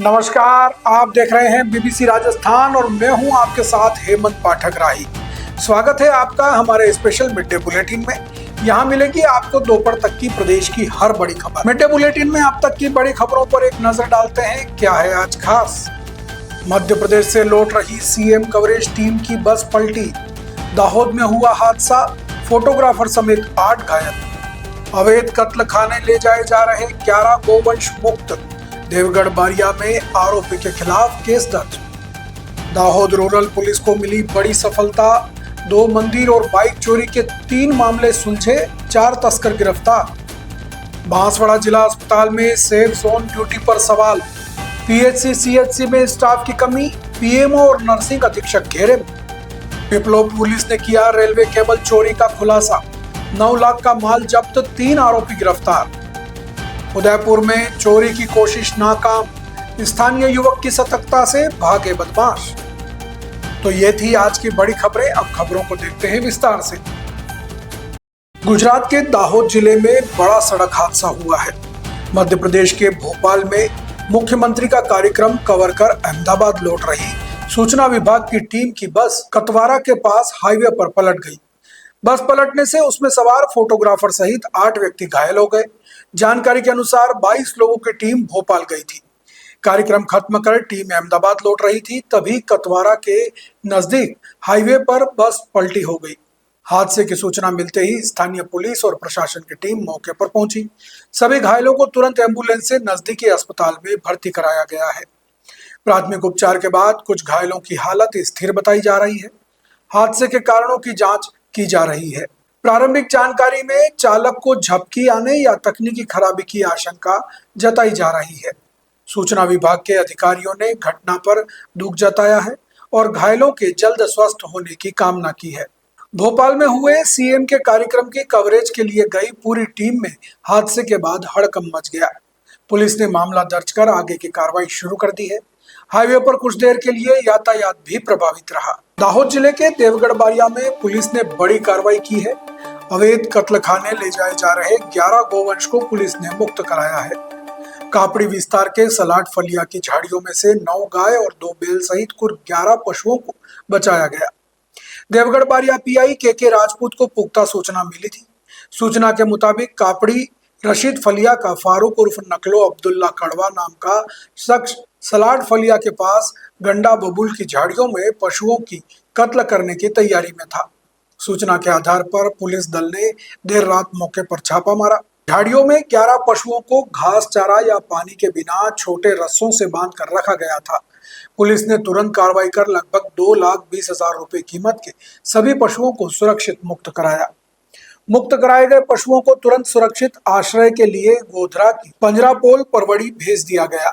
नमस्कार, आप देख रहे हैं बीबीसी राजस्थान और मैं हूं आपके साथ हेमंत पाठक राही। स्वागत है आपका हमारे स्पेशल मिड डे बुलेटिन में। यहां मिलेगी आपको दोपहर तक की प्रदेश की हर बड़ी खबर। मिड डे बुलेटिन में अब तक की बड़ी खबरों पर एक नजर डालते हैं। क्या है आज खास? मध्य प्रदेश से लौट रही सीएम कवरेज टीम की बस पलटी। दाहोद में हुआ हादसा, फोटोग्राफर समेत 8 घायल। अवैध कत्ल खाने ले जाए जा रहे 11 गोवंश मुक्त। देवगढ़ बारिया में आरोपी के खिलाफ केस दर्ज। दाहोद रूरल पुलिस को मिली बड़ी सफलता। 2 मंदिर और बाइक चोरी के 3 मामले सुलझे, 4 तस्कर गिरफ्तार। बांसवाड़ा जिला अस्पताल में सेफ जोन ड्यूटी पर सवाल। पीएचसी सीएचसी में स्टाफ की कमी, पीएमओ और नर्सिंग अधीक्षक घेरे में। पिपलो पुलिस ने किया रेलवे केबल चोरी का खुलासा। 9 लाख का माल जब्त, 3 आरोपी गिरफ्तार। उदयपुर में चोरी की कोशिश नाकाम, स्थानीय युवक की सतर्कता से भागे बदमाश। तो ये थी आज की बड़ी खबरें। अब खबरों को देखते हैं विस्तार से। गुजरात के दाहोद जिले में बड़ा सड़क हादसा हुआ है। मध्य प्रदेश के भोपाल में मुख्यमंत्री का कार्यक्रम कवर कर अहमदाबाद लौट रही सूचना विभाग की टीम की बस कतवारा के पास हाईवे पर पलट गई। बस पलटने से उसमें सवार फोटोग्राफर सहित 8 व्यक्ति घायल हो गए। जानकारी के अनुसार 22 लोगों की टीम भोपाल गई थी। कार्यक्रम खत्म कर टीम अहमदाबाद लौट रही थी, तभी कतवारा के नजदीक हाईवे पर बस पलटी हो गई। हादसे की सूचना मिलते ही स्थानीय पुलिस और प्रशासन की टीम मौके पर पहुंची। सभी घायलों को तुरंत एम्बुलेंस से नजदीकी अस्पताल में भर्ती कराया गया है। प्राथमिक उपचार के बाद कुछ घायलों की हालत स्थिर बताई जा रही है। हादसे के कारणों की जांच की जा रही है। प्रारंभिक जानकारी में चालक को झपकी आने या तकनीकी खराबी की आशंका जताई जा रही है। सूचना विभाग के अधिकारियों ने घटना पर दुख जताया है और घायलों के जल्द स्वस्थ होने की कामना की है। भोपाल में हुए सीएम के कार्यक्रम की कवरेज के लिए गई पूरी टीम में हादसे के बाद हड़कंप मच गया। पुलिस ने मामला दर्ज कर आगे की कार्रवाई शुरू कर दी है। हाईवे पर कुछ देर के लिए यातायात भी प्रभावित रहा। दाहोद जिले के देवगढ़ बारिया में पुलिस ने बड़ी कार्रवाई की है। अवैध कत्ल खाने ले जाए जा रहे 11 गोवंश को पुलिस ने मुक्त कराया है। कापड़ी विस्तार के सलाट फलिया की झाड़ियों में से 9 गाय और 2 बैल सहित कुल 11 पशुओं को बचाया गया। देवगढ़ बारिया पीआई के राजपूत को पुख्ता सूचना मिली थी। सूचना के मुताबिक कापड़ी रशीद फलिया का फारूक उर्फ नकलो अब्दुल्ला कड़वा नाम का शख्स सलाट फलिया के पास गंडा बबूल की झाड़ियों में पशुओं की कत्ल करने की तैयारी में था। सूचना के आधार पर पुलिस दल ने देर रात मौके पर छापा मारा। झाड़ियों में 11 पशुओं को घास चारा या पानी के बिना छोटे रस्सों से बांध कर रखा गया था। पुलिस ने तुरंत कार्रवाई कर लगभग 2,20,000 रुपए कीमत के सभी पशुओं को सुरक्षित मुक्त कराया। मुक्त कराए गए पशुओं को तुरंत सुरक्षित आश्रय के लिए गोधरा की पंजरापोल परवड़ी भेज दिया गया।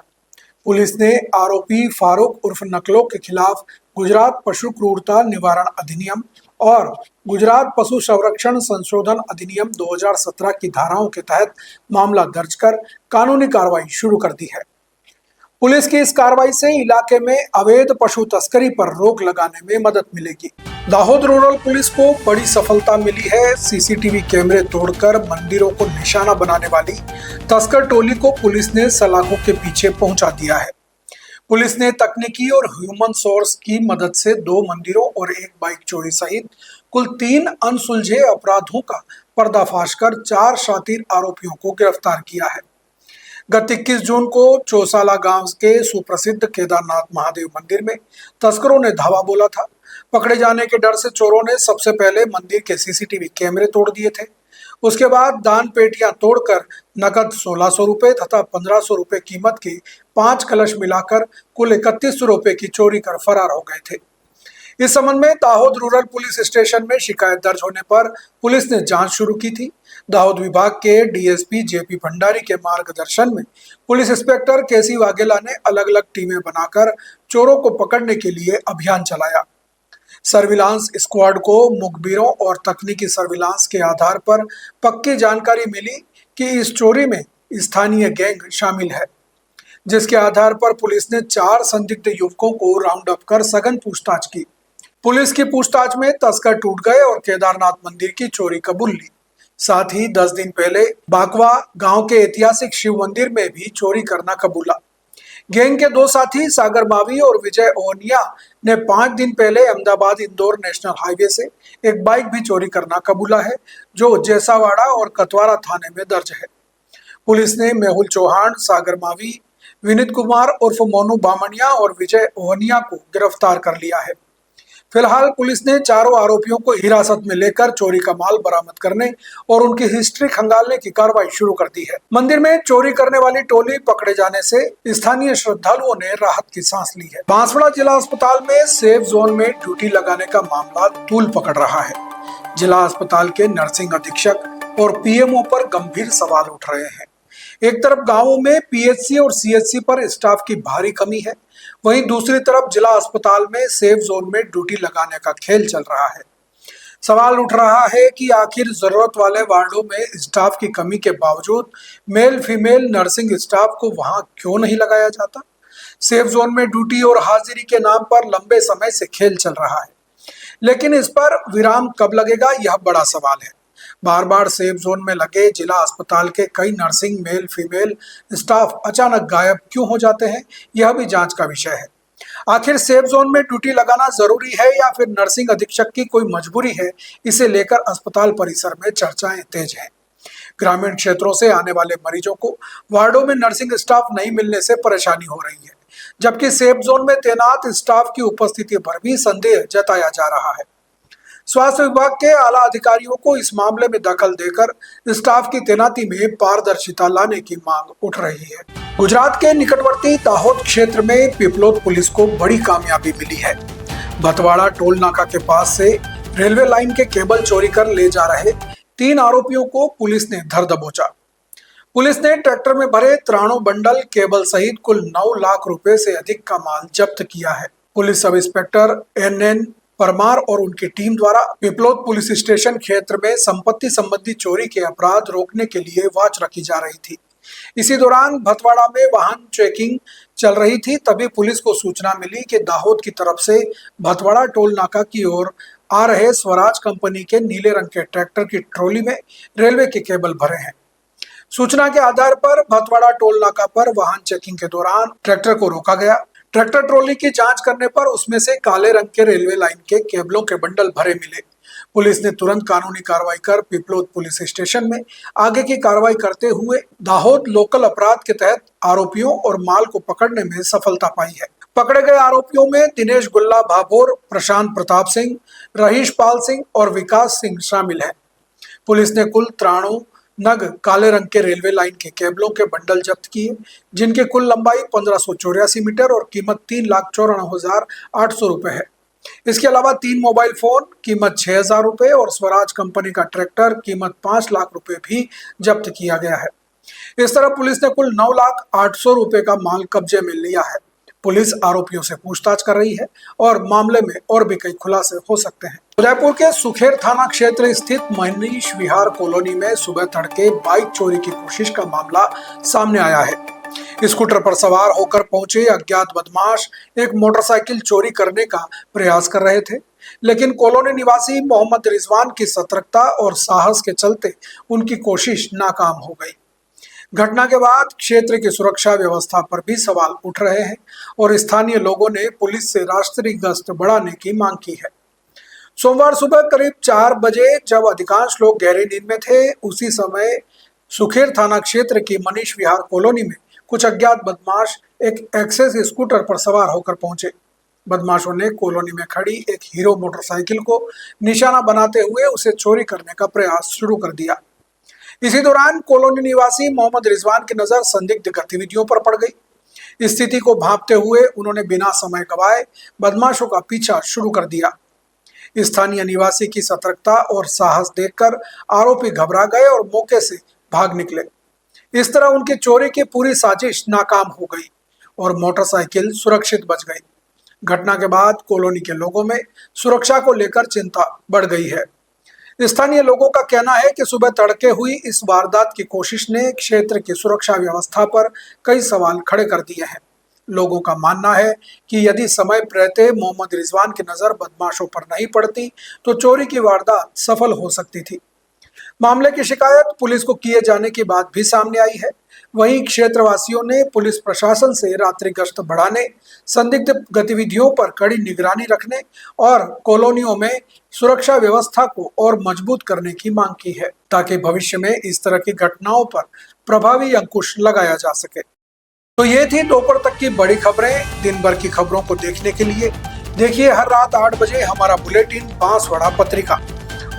पुलिस ने आरोपी फारूक उर्फ नकलो के खिलाफ गुजरात पशु क्रूरता निवारण अधिनियम और गुजरात पशु संरक्षण संशोधन अधिनियम 2017 की धाराओं के तहत मामला दर्ज कर कानूनी कार्रवाई शुरू कर दी है। पुलिस की इस कार्रवाई से इलाके में अवैध पशु तस्करी पर रोक लगाने में मदद मिलेगी। दाहोद रूरल पुलिस को बड़ी सफलता मिली है। सीसीटीवी कैमरे तोड़कर मंदिरों को निशाना बनाने वाली तस्कर टोली को पुलिस ने सलाखों के पीछे पहुंचा दिया है। पुलिस ने तकनीकी और ह्यूमन सोर्स की मदद से 2 मंदिरों और 1 बाइक चोरी सहित कुल 3 अनसुलझे अपराधों का पर्दाफाश कर 4 शातिर आरोपियों को गिरफ्तार किया है। गत 21 जून को चौसाला गांव के सुप्रसिद्ध केदारनाथ महादेव मंदिर में तस्करों ने धावा बोला था। पकड़े जाने के डर से चोरों ने सबसे पहले मंदिर के सीसीटीवी कैमरे तोड़ दिए थे। उसके बाद दान पेटियां तोड़कर नकद 1600 रुपए तथा 1500 रुपए कीमत के 5 कलश मिलाकर कुल 3100 रुपए की चोरी कर फरार हो गए थे। इस संबंध में दाहोद रूरल पुलिस स्टेशन में शिकायत दर्ज होने पर पुलिस ने जांच शुरू की थी। दाहोद विभाग के डीएसपी जेपी भंडारी के मार्गदर्शन में पुलिस इंस्पेक्टर केसी वाघेला ने अलग अलग टीमें बनाकर चोरों को पकड़ने के लिए अभियान चलाया। सर्विलांस स्क्वाड को मुखबिरों और तकनीकी सर्विलांस के आधार पर पक्की जानकारी मिली कि इस चोरी में स्थानीय गैंग शामिल है, जिसके आधार पर पुलिस ने 4 संदिग्ध युवकों को राउंड अप कर सघन पूछताछ की। पुलिस की पूछताछ में तस्कर टूट गए और केदारनाथ मंदिर की चोरी कबूल ली। साथ ही 10 दिन पहले बाकवा गांव के ऐतिहासिक शिव मंदिर में भी चोरी करना कबूला। गैंग के दो साथी सागर मावी और विजय ओनिया ने 5 दिन पहले अहमदाबाद इंदौर नेशनल हाईवे से एक बाइक भी चोरी करना कबूला है, जो जेसावाड़ा और कतवारा थाने में दर्ज है। पुलिस ने मेहुल चौहान, सागर मावी, विनीत कुमार उर्फ मोनू बामनिया और विजय ओहनिया को गिरफ्तार कर लिया है। फिलहाल पुलिस ने चारों आरोपियों को हिरासत में लेकर चोरी का माल बरामद करने और उनकी हिस्ट्री खंगालने की कार्रवाई शुरू कर दी है। मंदिर में चोरी करने वाली टोली पकड़े जाने से स्थानीय श्रद्धालुओं ने राहत की सांस ली है। बांसवाड़ा जिला अस्पताल में सेफ जोन में ड्यूटी लगाने का मामला तूल पकड़ रहा है। जिला अस्पताल के नर्सिंग अधीक्षक और पीएमओ पर गंभीर सवाल उठ रहे हैं। एक तरफ गांवों में पीएचसी और सीएचसी पर स्टाफ की भारी कमी है, वहीं दूसरी तरफ जिला अस्पताल में सेफ जोन में ड्यूटी लगाने का खेल चल रहा है। सवाल उठ रहा है कि आखिर जरूरत वाले वार्डों में स्टाफ की कमी के बावजूद मेल फीमेल नर्सिंग स्टाफ को वहां क्यों नहीं लगाया जाता। सेफ जोन में ड्यूटी और हाजिरी के नाम पर लंबे समय से खेल चल रहा है, लेकिन इस पर विराम कब लगेगा, यह बड़ा सवाल है। बार बार सेफ जोन में लगे जिला अस्पताल के कई नर्सिंग मेल फीमेल स्टाफ अचानक गायब क्यों हो जाते हैं, यह भी जांच का विषय है। आखिर सेफ जोन में ड्यूटी लगाना जरूरी है या फिर नर्सिंग अधीक्षक की कोई मजबूरी है, इसे लेकर अस्पताल परिसर में चर्चाएं तेज हैं। ग्रामीण क्षेत्रों से आने वाले मरीजों को वार्डों में नर्सिंग स्टाफ नहीं मिलने से परेशानी हो रही है, जबकि सेफ जोन में तैनात स्टाफ की उपस्थिति पर भी संदेह जताया जा रहा है। स्वास्थ्य विभाग के आला अधिकारियों को इस मामले में दखल देकर स्टाफ की तैनाती में पारदर्शिता लाने की मांग उठ रही है। गुजरात के निकटवर्ती दाहोद क्षेत्र में पिपलोद पुलिस को बड़ी कामयाबी मिली है। भतवाड़ा टोल नाका के पास से रेलवे लाइन के केबल चोरी कर ले जा रहे 3 आरोपियों को पुलिस ने धर दबोचा। पुलिस ने ट्रैक्टर में भरे 93 बंडल केबल सहित कुल 9 लाख रुपए से अधिक का माल जब्त किया है। Police sub inspector NN Parmar और उनकी टीम द्वारा पिपलोद पुलिस स्टेशन क्षेत्र में संपत्ति संबंधी चोरी के अपराध रोकने के लिए वॉच रखी जा रही थी। इसी दौरान भतवाड़ा में वाहन चेकिंग चल रही थी, तभी पुलिस को सूचना मिली कि दाहोद की तरफ से भतवाड़ा टोल नाका की ओर आ रहे स्वराज कंपनी के नीले रंग के ट्रैक्टर की ट्रॉली में रेलवे के केबल भरे हैं। सूचना के आधार पर भतवाड़ा टोल नाका पर वाहन चेकिंग के दौरान ट्रैक्टर को रोका गया। ट्रैक्टर ट्रॉली की जांच करने पर उसमें से काले रंग के रेलवे लाइन के केबलों के बंडल भरे मिले। पुलिस ने तुरंत कानूनी कार्रवाई कर पिपलोद पुलिस स्टेशन में आगे की कार्रवाई करते हुए दाहोद लोकल अपराध के तहत आरोपियों और माल को पकड़ने में सफलता पाई है। पकड़े गए आरोपियों में दिनेश गुल्ला भाभोर, प्रशांत प्रताप सिंह, रहीश पाल सिंह और विकास सिंह शामिल है। पुलिस ने कुल 93 नग काले रंग के रेलवे लाइन के केबलों के बंडल जब्त किए, जिनकी कुल लंबाई 1584 मीटर और कीमत 3,94,800 रुपए है। इसके अलावा 3 मोबाइल फोन कीमत 6,000 रुपए और स्वराज कंपनी का ट्रैक्टर कीमत 5 लाख रुपए भी जब्त किया गया है। इस तरह पुलिस ने कुल 9,08,000 रुपए का माल कब्जे में लिया है। पुलिस आरोपियों से पूछताछ कर रही है और मामले में और भी कई खुलासे हो सकते हैं। उदयपुर के सुखेर थाना क्षेत्र स्थित मनीष विहार कॉलोनी में सुबह तड़के बाइक चोरी की कोशिश का मामला सामने आया है। स्कूटर पर सवार होकर पहुंचे अज्ञात बदमाश एक मोटरसाइकिल चोरी करने का प्रयास कर रहे थे, लेकिन कॉलोनी निवासी मोहम्मद रिजवान की सतर्कता और साहस के चलते उनकी कोशिश नाकाम हो गई। घटना के बाद क्षेत्र की सुरक्षा व्यवस्था पर भी सवाल उठ रहे हैं और स्थानीय लोगों ने पुलिस से राष्ट्रीय गश्त बढ़ाने की मांग की है। सोमवार सुबह करीब 4 बजे जब अधिकांश लोग गहरी नींद में थे, उसी समय सुखेर थाना क्षेत्र की मनीष विहार कॉलोनी में कुछ अज्ञात बदमाश एक एक्सेस स्कूटर पर सवार होकर पहुंचे। बदमाशों ने कॉलोनी में खड़ी एक हीरो मोटरसाइकिल को निशाना बनाते हुए उसे चोरी करने का प्रयास शुरू कर दिया। इसी दौरान कॉलोनी निवासी मोहम्मद रिजवान की नजर संदिग्ध गतिविधियों पर पड़ गई। स्थिति को भांपते हुए उन्होंने बिना समय गवाए बदमाशों का पीछा शुरू कर दिया। स्थानीय निवासी की सतर्कता और साहस देखकर आरोपी घबरा गए और मौके से भाग निकले। इस तरह उनकी चोरी की पूरी साजिश नाकाम हो गई और मोटरसाइकिल सुरक्षित बच गई। घटना के बाद कॉलोनी के लोगों में सुरक्षा को लेकर चिंता बढ़ गई है। स्थानीय लोगों का कहना है कि सुबह तड़के हुई इस वारदात की कोशिश ने क्षेत्र की सुरक्षा व्यवस्था पर कई सवाल खड़े कर दिए हैं। लोगों का मानना है कि यदि समय रहते मोहम्मद रिजवान की नजर बदमाशों पर नहीं पड़ती तो चोरी की वारदात सफल हो सकती थी। मामले की शिकायत पुलिस को किए जाने के बाद भी सामने आई है। वहीं क्षेत्रवासियों ने पुलिस प्रशासन से रात्रि गश्त बढ़ाने, संदिग्ध गतिविधियों पर कड़ी निगरानी रखने और कॉलोनियों में सुरक्षा व्यवस्था को और मजबूत करने की मांग की है, ताकि भविष्य में इस तरह की घटनाओं पर प्रभावी अंकुश लगाया जा सके। तो ये थी दोपहर तक की बड़ी खबरें। दिन भर की खबरों को देखने के लिए देखिए हर रात 8 बजे हमारा बुलेटिन बांसवाड़ा पत्रिका,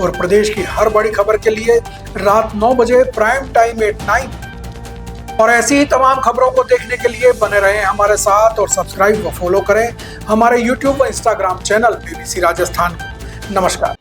और प्रदेश की हर बड़ी खबर के लिए रात 9 बजे प्राइम टाइम एट 9। और ऐसी ही तमाम खबरों को देखने के लिए बने रहें हमारे साथ और सब्सक्राइब व फॉलो करें हमारे YouTube व Instagram चैनल BBC राजस्थान को। नमस्कार।